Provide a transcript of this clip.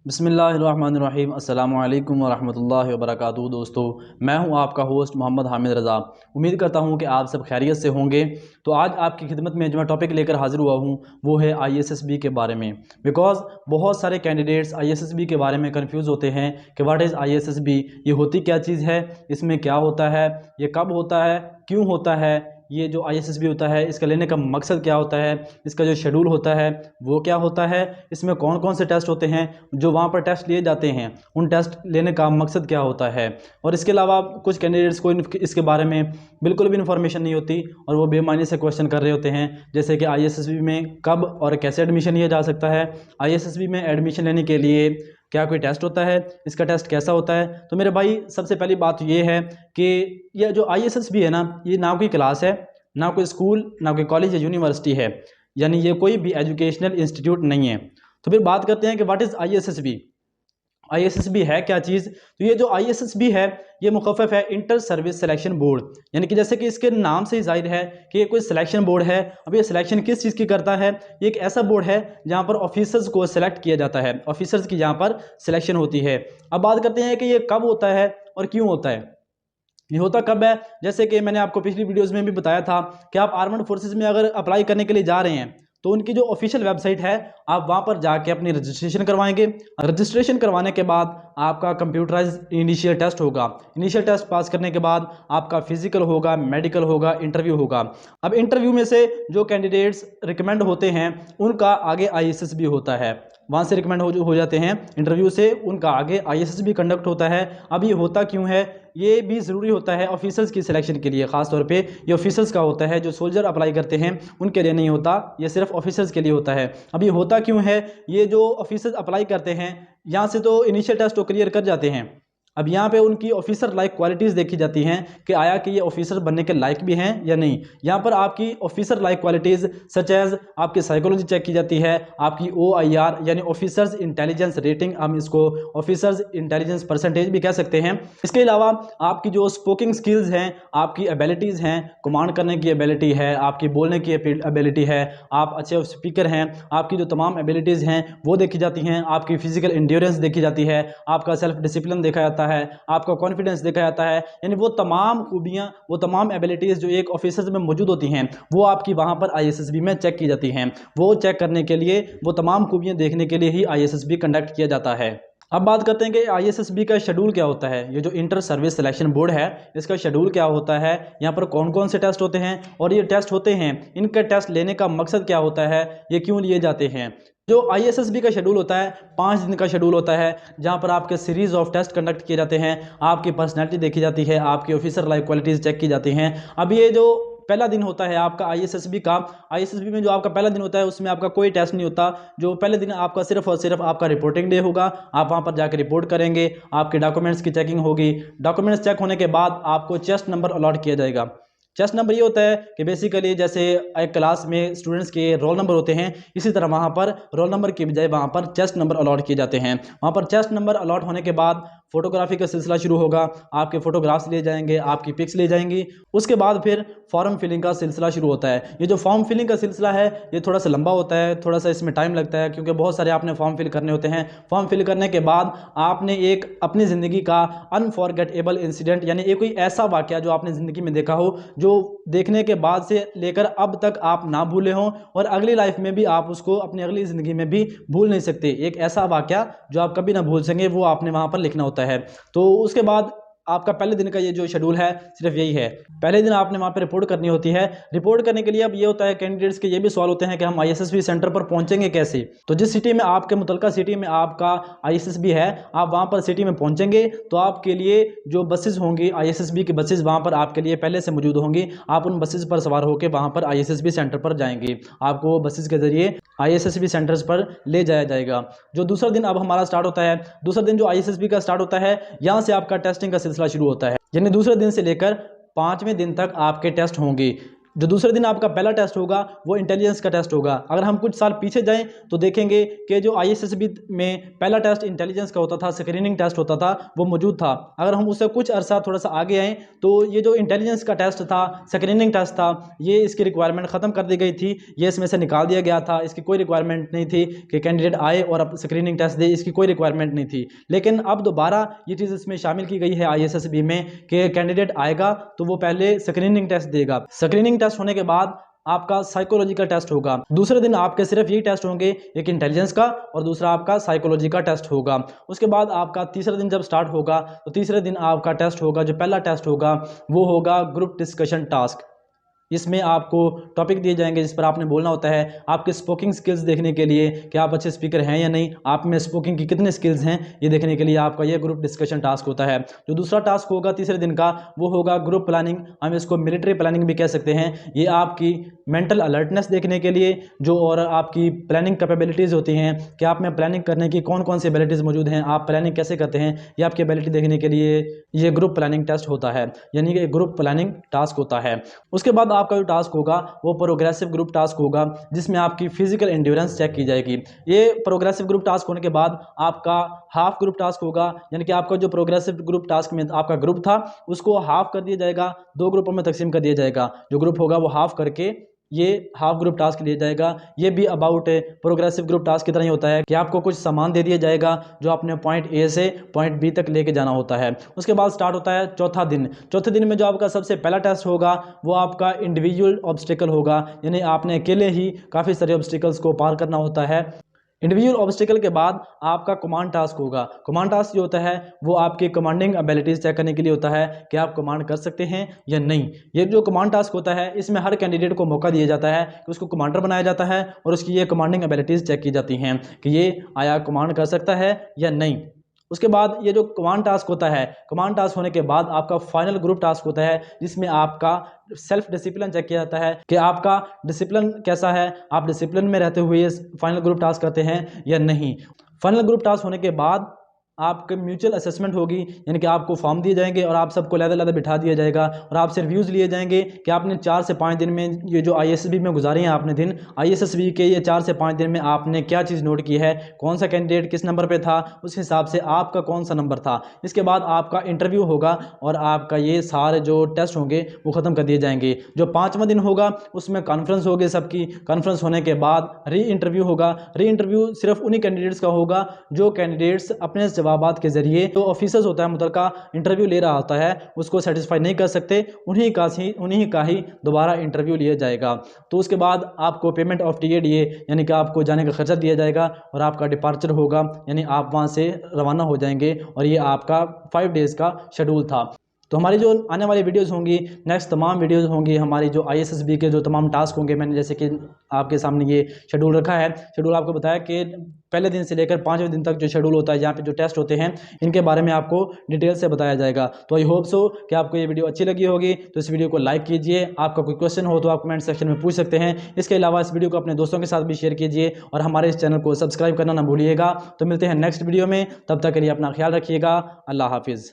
बिस्मिल्लाहिर्रहमानिर्रहीम अस्सलामु अलैकुम वरहमतुल्लाहि वबरकातुहू। दोस्तों, मैं हूं आपका होस्ट मोहम्मद हामिद रज़ा। उम्मीद करता हूं कि आप सब खैरियत से होंगे। तो आज आपकी खिदमत में जो मैं टॉपिक लेकर हाज़िर हुआ हूं वो है ISSB के बारे में। बिकॉज़ बहुत सारे कैंडिडेट्स ISSB के बारे में कंफ्यूज होते हैं कि व्हाट इज़ ISSB, ये होती क्या चीज़ है, इसमें क्या होता है, ये कब होता है, क्यों होता है, ये जो ISSB होता है इसका लेने का मकसद क्या होता है, इसका जो शेड्यूल होता है वो क्या होता है, इसमें कौन कौन से टेस्ट होते हैं, जो वहाँ पर टेस्ट लिए जाते हैं उन टेस्ट लेने का मकसद क्या होता है। और इसके अलावा कुछ कैंडिडेट्स को इसके बारे में बिल्कुल भी इन्फॉर्मेशन नहीं होती और वो बेमानी से क्वेश्चन कर रहे होते हैं, जैसे कि ISSB में कब और कैसे एडमिशन लिया जा सकता है, ISSB में एडमिशन लेने के लिए क्या कोई टेस्ट होता है, इसका टेस्ट कैसा होता है। तो मेरे भाई सबसे पहली बात ये है कि यह जो ISSB है ना, ये ना कोई क्लास है, ना कोई स्कूल, ना कोई कॉलेज या यूनिवर्सिटी है, यानी ये कोई भी एजुकेशनल इंस्टीट्यूट नहीं है। तो फिर बात करते हैं कि व्हाट इज़ ISSB। ISSB है क्या चीज़। तो ये जो ISSB है ये मुखफ़फ़ है इंटर सर्विस सिलेक्शन बोर्ड, यानी कि जैसे कि इसके नाम से ही जाहिर है कि ये कोई सिलेक्शन बोर्ड है। अब ये सिलेक्शन किस चीज़ की करता है, ये एक ऐसा बोर्ड है जहाँ पर ऑफिसर्स को सिलेक्ट किया जाता है, ऑफिसर्स की यहाँ पर सिलेक्शन होती है। अब बात करते हैं कि ये कब होता है और क्यों होता है। ये होता कब है, जैसे कि मैंने आपको पिछली वीडियोज़ में भी बताया था कि आप आर्मड फोर्सेज में अगर अप्लाई करने के लिए जा रहे हैं तो उनकी जो ऑफिशियल वेबसाइट है आप वहाँ पर जाके अपनी रजिस्ट्रेशन करवाएंगे। रजिस्ट्रेशन करवाने के बाद आपका कंप्यूटराइज इनिशियल टेस्ट होगा। इनिशियल टेस्ट पास करने के बाद आपका फिजिकल होगा, मेडिकल होगा, इंटरव्यू होगा। अब इंटरव्यू में से जो कैंडिडेट्स रिकमेंड होते हैं उनका आगे ISSB होता है, वहाँ से रिकमेंड हो जाते हैं इंटरव्यू से, उनका आगे ISSB कंडक्ट होता है। अब ये होता क्यों है, ये भी ज़रूरी होता है ऑफिसर्स की सिलेक्शन के लिए। ख़ास तौर पे ये ऑफिसर्स का होता है, जो सोल्जर अप्लाई करते हैं उनके लिए नहीं होता, ये सिर्फ ऑफिसर्स के लिए होता है। अब ये होता क्यों है, ये जो ऑफिसर्स अप्लाई करते हैं यहाँ से तो इनिशियल टेस्ट तो क्लियर कर जाते हैं। अब यहाँ पे उनकी ऑफिसर लाइक क्वालिटीज़ देखी जाती हैं कि आया कि ये ऑफिसर बनने के लायक भी हैं या नहीं। यहाँ पर आपकी officer like qualities such as आपकी साइकोलॉजी चेक की जाती है, आपकी OIR यानी ऑफिसर्स इंटेलिजेंस रेटिंग, हम इसको ऑफिसर्स इंटेलिजेंस परसेंटेज भी कह सकते हैं। इसके अलावा आपकी जो स्पोकिंग स्किल्स हैं, आपकी एबिलिटीज़ हैं, कमांड करने की एबिलिटी है, आपकी बोलने की एबिलिटी है, आप अच्छे स्पीकर हैं, आपकी जो तमाम एबिलिटीज़ हैं वो देखी जाती हैं, आपकी फिजिकल इंड्योरेंस देखी जाती है, आपका सेल्फ डिसिप्लिन देखा जाता है, आपका कॉन्फिडेंस देखा जाता है। यानी वो तमाम खूबियां, वो तमाम एबिलिटीज़ जो एक ऑफिसर में मौजूद होती हैं वो आपकी वहां पर ISSB में चेक की जाती हैं। वो चेक करने के लिए, वो तमाम खूबियां देखने के लिए ही ISSB कंडक्ट किया जाता है। अब बात करते हैं कि ISSB का शेड्यूल क्या होता है। ये जो इंटर सर्विस सिलेक्शन बोर्ड है इसका शेड्यूल क्या होता है, यहाँ पर कौन कौन से टेस्ट होते हैं और ये टेस्ट होते हैं, इनका टेस्ट लेने का मकसद क्या होता है, ये क्यों लिए जाते हैं। जो ISSB का शेड्यूल होता है 5 दिन का शेड्यूल होता है, जहाँ पर आपके सीरीज ऑफ टेस्ट कंडक्ट किए जाते हैं, आपकी पर्सनैलिटी देखी जाती है, आपकी ऑफिसर लाइक क्वालिटीज़ चेक की जाती हैं। अब ये जो पहला दिन होता है आपका ISSB में जो आपका पहला दिन होता है उसमें आपका कोई टेस्ट नहीं होता। जो पहले दिन आपका सिर्फ और सिर्फ आपका रिपोर्टिंग डे होगा, आप वहाँ पर जाकर रिपोर्ट करेंगे, आपके डॉक्यूमेंट्स की चेकिंग होगी। डॉक्यूमेंट्स चेक होने के बाद आपको चेस्ट नंबर अलॉट किया जाएगा। चेस्ट नंबर ये होता है कि बेसिकली जैसे एक क्लास में स्टूडेंट्स के रोल नंबर होते हैं, इसी तरह वहाँ पर रोल नंबर की बजाय वहाँ पर चेस्ट नंबर अलॉट किए जाते हैं। वहाँ पर चेस्ट नंबर अलॉट होने के बाद फोटोग्राफी का सिलसिला शुरू होगा, आपके फोटोग्राफ्स लिए जाएंगे, आपकी पिक्स ली जाएंगी। उसके बाद फिर फॉर्म फिलिंग का सिलसिला शुरू होता है। ये जो फॉर्म फिलिंग का सिलसिला है ये थोड़ा सा लंबा होता है, थोड़ा सा इसमें टाइम लगता है, क्योंकि बहुत सारे आपने फॉर्म फिल करने होते हैं। फॉर्म फिल करने के बाद आपने एक अपनी ज़िंदगी का अनफॉरगेटेबल इंसिडेंट, यानी एक कोई ऐसा वाक़या जो आपने ज़िंदगी में देखा हो, जो देखने के बाद से लेकर अब तक आप ना भूले हों और अगली लाइफ में भी आप उसको अपनी अगली ज़िंदगी में भी भूल नहीं सकते, एक ऐसा वाक़या जो आप कभी ना भूल सकेंगे, वो आपने वहाँ पर लिखना होता है। तो उसके बाद आपका पहले दिन का ये जो शेड्यूल है सिर्फ यही है। पहले दिन आपने वहाँ पे रिपोर्ट करनी होती है। रिपोर्ट करने के लिए अब ये होता है कैंडिडेट्स के ये भी सवाल होते हैं कि हम ISSB सेंटर पर पहुँचेंगे कैसे। तो जिस सिटी में आपके मुतलका सिटी में आपका ISSB है, आप वहाँ पर सिटी में पहुँचेंगे तो आपके लिए जो बसेस होंगी, ISSB की बसेस वहाँ पर आपके लिए पहले से मौजूद होंगी। आप उन बसेस पर सवार होकर वहाँ पर ISSB सेंटर पर जाएंगे, आपको बसेस के ज़रिए ISSB सेंटर्स पर ले जाया जाएगा। जो दूसरा दिन अब हमारा स्टार्ट होता है, दूसरा दिन जो ISSB का स्टार्ट होता है, यहाँ से आपका टेस्टिंग का सिलसिला शुरू होता है। यानी दूसरे दिन से लेकर 5वें दिन तक आपके टेस्ट होंगे। जो दूसरे दिन आपका पहला टेस्ट होगा वो इंटेलिजेंस का टेस्ट होगा। अगर हम कुछ साल पीछे जाएं तो देखेंगे कि जो ISSB में पहला टेस्ट इंटेलिजेंस का होता था, स्क्रीनिंग टेस्ट होता था, वो मौजूद था। अगर हम उससे कुछ अरसा थोड़ा सा आगे आएँ तो ये जो इंटेलिजेंस का टेस्ट था, स्क्रीनिंग टेस्ट था, ये इसकी रिक्वायरमेंट ख़त्म कर दी गई थी, ये इसमें से निकाल दिया गया था। इसकी कोई रिक्वायरमेंट नहीं थी कि कैंडिडेट आए और अब स्क्रीनिंग टेस्ट दे, इसकी कोई रिक्वायरमेंट नहीं थी। लेकिन अब दोबारा ये चीज़ इसमें शामिल की गई है ISSB में कि कैंडिडेट आएगा तो वो पहले स्क्रीनिंग टेस्ट देगा। स्क्रीनिंग टेस्ट होने के बाद आपका साइकोलॉजिकल टेस्ट होगा। दूसरे दिन आपके सिर्फ ये टेस्ट होंगे, एक इंटेलिजेंस का और दूसरा आपका साइकोलॉजी का टेस्ट होगा। उसके बाद आपका तीसरा दिन जब स्टार्ट होगा तो तीसरे दिन आपका टेस्ट होगा, जो पहला टेस्ट होगा वो होगा ग्रुप डिस्कशन टास्क। इसमें आपको टॉपिक दिए जाएंगे जिस पर आपने बोलना होता है, आपके स्पोकिंग स्किल्स देखने के लिए कि आप अच्छे स्पीकर हैं या नहीं, आप में स्पोकिंग की कितने स्किल्स हैं, ये देखने के लिए आपका ये ग्रुप डिस्कशन टास्क होता है। जो दूसरा टास्क होगा तीसरे दिन का वो होगा ग्रुप प्लानिंग, हम इसको मिलिट्री प्लानिंग भी कह सकते हैं। ये आपकी मेंटल अलर्टनेस देखने के लिए जो और आपकी प्लानिंग कैपेबिलिटीज़ होती हैं कि आप में प्लानिंग करने की कौन कौन सी एबिलिटीज़ मौजूद हैं, आप प्लानिंग कैसे करते हैं, ये आपकी एबिलिटी देखने के लिए ये ग्रुप प्लानिंग टेस्ट होता है, यानी कि ग्रुप प्लानिंग टास्क होता है। उसके बाद आपका जो टास्क होगा वो प्रोग्रेसिव ग्रुप टास्क होगा, जिसमें आपकी फिजिकल एंड्योरेंस चेक की जाएगी। ये प्रोग्रेसिव ग्रुप टास्क होने के बाद आपका हाफ ग्रुप टास्क होगा, यानी कि आपका जो प्रोग्रेसिव ग्रुप टास्क में आपका ग्रुप था उसको हाफ कर दिया जाएगा, 2 ग्रुपों में तकसीम कर दिया जाएगा। जो ग्रुप होगा वो हाफ करके ये हाफ ग्रुप टास्क लिया जाएगा। ये भी अबाउट प्रोग्रेसिव ग्रुप टास्क की तरह ही होता है कि आपको कुछ सामान दे दिया जाएगा जो आपने पॉइंट A से पॉइंट B तक लेके जाना होता है। उसके बाद स्टार्ट होता है चौथा दिन। चौथे दिन में जो आपका सबसे पहला टेस्ट होगा वो आपका इंडिविजुअल ऑब्स्टिकल होगा, यानी आपने अकेले ही काफ़ी सारे ऑब्स्टिकल्स को पार करना होता है। इंडिविजुअल ऑब्स्टिकल के बाद आपका कमांड टास्क होगा। कमांड टास्क जो होता है वो आपकी कमांडिंग एबिलिटीज़ चेक करने के लिए होता है कि आप कमांड कर सकते हैं या नहीं। ये जो कमांड टास्क होता है इसमें हर कैंडिडेट को मौका दिया जाता है कि उसको कमांडर बनाया जाता है और उसकी ये कमांडिंग एबिलिटीज़ चेक की जाती हैं कि ये आया कमांड कर सकता है या नहीं। उसके बाद ये जो कमांड टास्क होता है, कमांड टास्क होने के बाद आपका फाइनल ग्रुप टास्क होता है जिसमें आपका सेल्फ डिसिप्लिन चेक किया जाता है कि आपका डिसिप्लिन कैसा है, आप डिसिप्लिन में रहते हुए ये फाइनल ग्रुप टास्क करते हैं या नहीं। फाइनल ग्रुप टास्क होने के बाद आपके म्यूचुअल असेसमेंट होगी, यानी कि आपको फॉर्म दिए जाएंगे और आप सबको लहदा बिठा दिया जाएगा और आपसे रिव्यूज़ लिए जाएंगे कि आपने 4 से 5 दिन में ये जो ISSB में गुजारे हैं आपने दिन, ISSB के ये 4 से 5 दिन में आपने क्या चीज़ नोट की है, कौन सा कैंडिडेट किस नंबर पे था, उस हिसाब से आपका कौन सा नंबर था। इसके बाद आपका इंटरव्यू होगा और आपका ये सारे जो टेस्ट होंगे वो ख़त्म कर दिए जाएंगे। जो 5वां दिन होगा उसमें कॉन्फ्रेंस होगी सबकी। कॉन्फ्रेंस होने के बाद री इंटरव्यू होगा। री इंटरव्यू सिर्फ उन्हीं कैंडिडेट्स का होगा जो कैंडिडेट्स अपने जवाबात के जरिए जो ऑफिसर्स होता है मुतलका इंटरव्यू ले रहा होता है उसको सेटिस्फाई नहीं कर सकते, उन्हीं का ही दोबारा इंटरव्यू लिया जाएगा। तो उसके बाद आपको पेमेंट ऑफ टिकट यानी कि आपको जाने का खर्चा दिया जाएगा और आपका डिपार्चर होगा, यानी आप वहाँ से रवाना हो जाएंगे। और ये आपका 5 डेज़ का शेड्यूल था। तो हमारी जो आने वाली वीडियोस होंगी, नेक्स्ट तमाम वीडियोस होंगी हमारी जो ISSB के जो तमाम टास्क होंगे, मैंने जैसे कि आपके सामने ये शेड्यूल रखा है। शेड्यूल आपको बताया कि पहले दिन से लेकर 5वें दिन तक जो शेड्यूल होता है, जहाँ पे जो टेस्ट होते हैं, इनके बारे में आपको डिटेल से बताया जाएगा। तो आई होप सो कि आपको ये वीडियो अच्छी लगी होगी। तो इस वीडियो को लाइक कीजिए। आपका कोई क्वेश्चन हो तो आप कमेंट सेक्शन में पूछ सकते हैं। इसके अलावा इस वीडियो को अपने दोस्तों के साथ भी शेयर कीजिए और हमारे इस चैनल को सब्सक्राइब करना ना भूलिएगा। तो मिलते हैं नेक्स्ट वीडियो में, तब तक के लिए अपना ख्याल रखिएगा। अल्लाह हाफिज़।